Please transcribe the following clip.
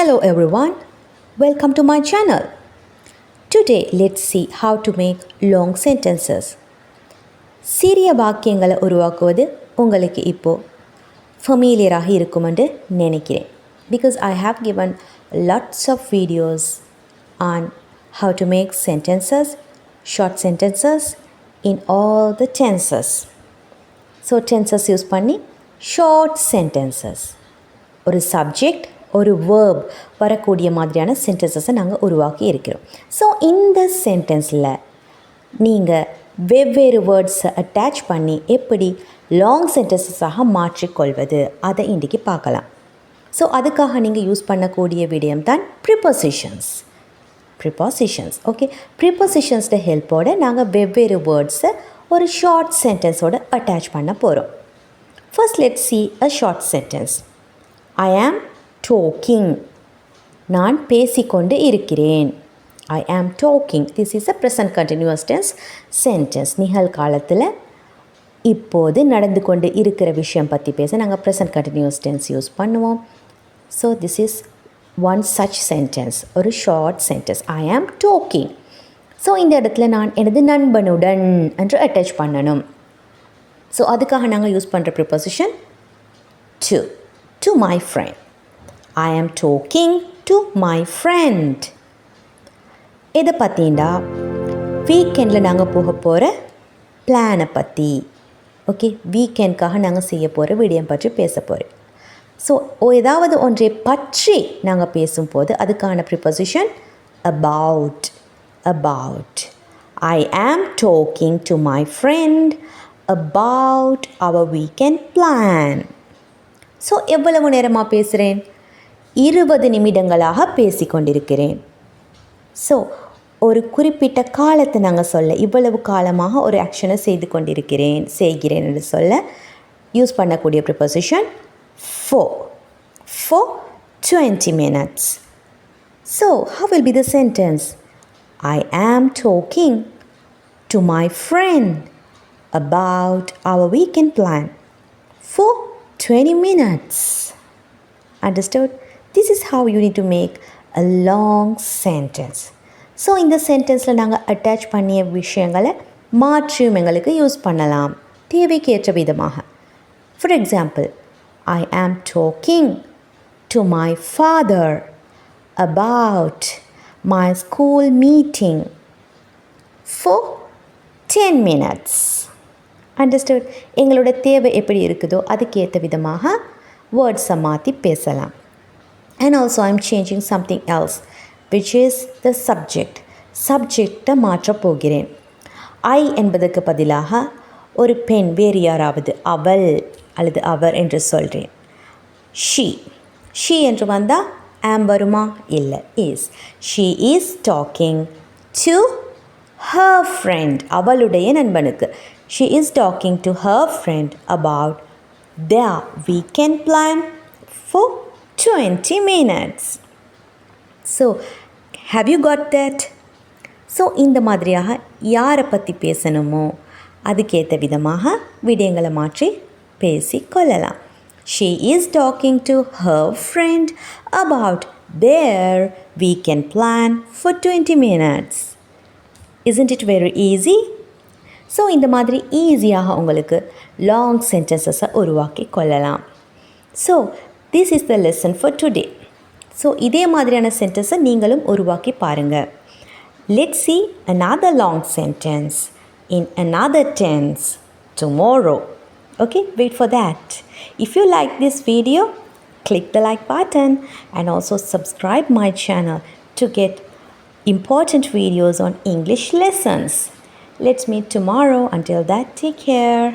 Hello everyone, welcome to my channel. Today let's see how to make long sentences. சிறிய வாக்கியங்களை உருவாக்குவது உங்களுக்கு இப்போ ஃபெமிலியராக இருக்குமென்று நினைக்கிறேன். Because I have given lots of videos on how to make sentences, short sentences in all the tenses. So tenses use பண்ணி short sentences, ஒரு subject ஒரு verb வரக்கூடிய மாதிரியான சென்டென்சஸை நாங்கள் உருவாக்கி இருக்கிறோம். ஸோ இந்த சென்டென்ஸில் நீங்கள் வெவ்வேறு வேர்ட்ஸை அட்டாச் பண்ணி எப்படி லாங் சென்டென்சஸாக மாற்றிக்கொள்வது அதை இன்றைக்கி பார்க்கலாம். ஸோ அதுக்காக நீங்கள் யூஸ் பண்ணக்கூடிய விடயம் தான் ப்ரிப்போசிஷன்ஸ். ஓகே, ப்ரிப்போசிஷன்ஸோட ஹெல்ப்போடு நாங்கள் வெவ்வேறு வேர்ட்ஸை ஒரு ஷார்ட் சென்டென்ஸோடு அட்டாச் பண்ண போகிறோம். First let's see a short sentence. I am talking. நான் பேசிக்கொண்டு இருக்கிறேன். I am talking. This is a present continuous tense sentence. நிகழ்காலத்தில் இப்போது நடந்து கொண்டு இருக்கிற விஷயம் பற்றி பேச நாங்கள் present continuous tense யூஸ் பண்ணுவோம். So this is one such sentence, ஒரு short sentence. I am talking. So இந்த இடத்துல நான் எனது நண்பனுடன் என்று அட்டாச் பண்ணணும். ஸோ அதுக்காக நாங்கள் யூஸ் பண்ணுற preposition to my friend. I am talking to my friend. இதை பார்த்தீங்கன்னா வீக்கெண்டில் நாங்கள் போக போகிற பிளானை பற்றி, ஓகே, வீக்கெண்டுக்காக நாங்கள் செய்ய போகிற விடயம் பற்றி பேச போகிறேன். ஸோ ஏதாவது ஒன்றை பற்றி நாங்கள் பேசும்போது அதுக்கான preposition about. I am talking to my friend about our weekend plan. So எவ்வளவு நேரமாக பேசுகிறேன்? 20 நிமிடங்களாக பேசிக்கொண்டிருக்கிறேன். ஸோ ஒரு குறிப்பிட்ட காலத்தை நாங்கள் சொல்ல, இவ்வளவு காலமாக ஒரு ஆக்ஷனை செய்கிறேன் என்று சொல்ல யூஸ் பண்ணக்கூடிய preposition for 20 minutes. So how will be the sentence? I am talking to my friend about our weekend plan for 20 minutes. Understood? This is how you need to make a long sentence. So இந்த சென்டென்ஸில் நாங்கள் attach பண்ணிய விஷயங்களை மாற்றியும் எங்களுக்கு use பண்ணலாம் தேவைக்கேற்ற விதமாக. For example, I am talking to my father about my school meeting for 10 minutes. Understood? எங்களோட தேவை எப்படி இருக்குதோ அதுக்கேற்ற விதமாக வேர்ட்ஸை மாற்றி பேசலாம். And also I'm changing something else, which is the subject. சப்ஜெக்டை மாற்றப் போகிறேன். I என்பதற்கு பதிலாக ஒரு பெண், வேறு யாராவது, அவள் அல்லது அவர் என்று சொல்கிறேன். she என்று வந்தால் am வருமா? இல்லை, is. She is talking to her friend. அவளுடைய நண்பனுக்கு. She is talking to her friend about their weekend plan for 20 minutes. So, have you got that? So இந்த மாதிரியாக யாரை பற்றி பேசணுமோ அதுக்கேற்ற விதமாக விடயங்களை மாற்றி பேசிக்கொள்ளலாம். She is talking to her friend about their weekend plan for 20 minutes. Isn't it very easy? So இந்த மாதிரி ஈஸியாக உங்களுக்கு லாங் சென்டென்சஸை உருவாக்கி கொள்ளலாம். So this is the lesson for today. So இதே மாதிரியான சென்டென்ஸை நீங்களும் உருவாக்கி பாருங்கள். Let's see another long sentence in another tense tomorrow. Okay, wait for that. If you like this video, click the like button and also subscribe my channel to get important videos on English lessons. Let's meet tomorrow. Until that, take care.